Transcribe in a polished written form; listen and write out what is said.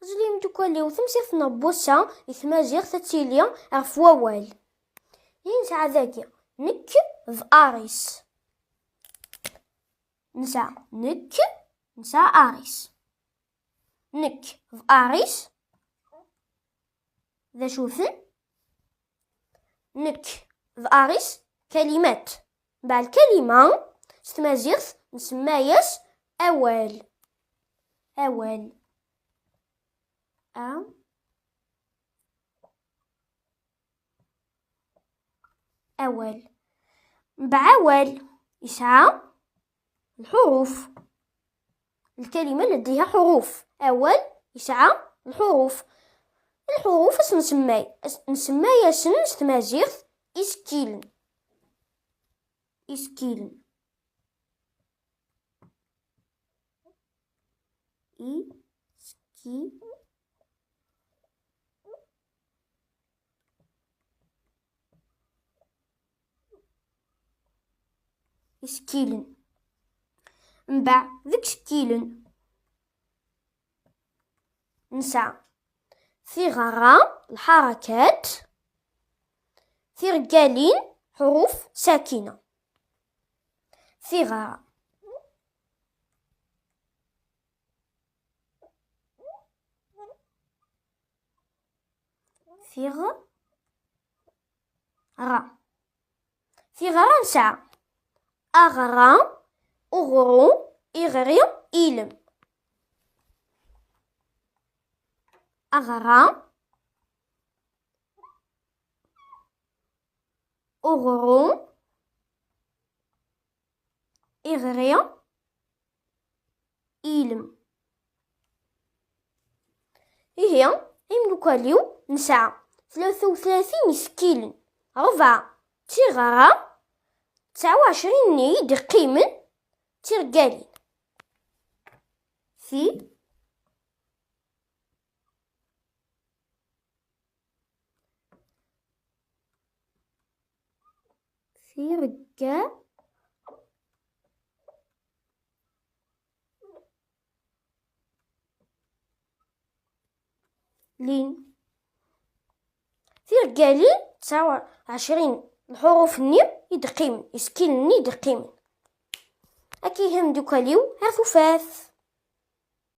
زليم دوكاليو تمسير نبوسا إثمازيغ تتيليا غف ووال ينسع ذاكي نك ذ أريس نسع نك نسع أريس نك ذ أريس ذا شوفن نك ذ أريس كلمات بعد الكلمة ستمازيغ نسماياس أوال أوال أول بعول يسعى الحروف الكلمة لديها حروف أول يسعى الحروف اش نسماي سن ستمازيغ إسكيلن إسكيلن إسكيلن مبع ذك شكيلن نسع ثغرة الحركات ثرقالين حروف ساكنة ثغرة ثغرة نسع أغرى أغرو إغري إلم أغرى أغرو إغري إلم هي إملوكاليو نسعى 33 سكيلن 4 تغرى 29 نيد قيمن ترقالين في رقا لين في رقالين 29 الحروف النيم يدقيمن يسكيلني يدقيمن أكيهم دوكاليو هاثو فاث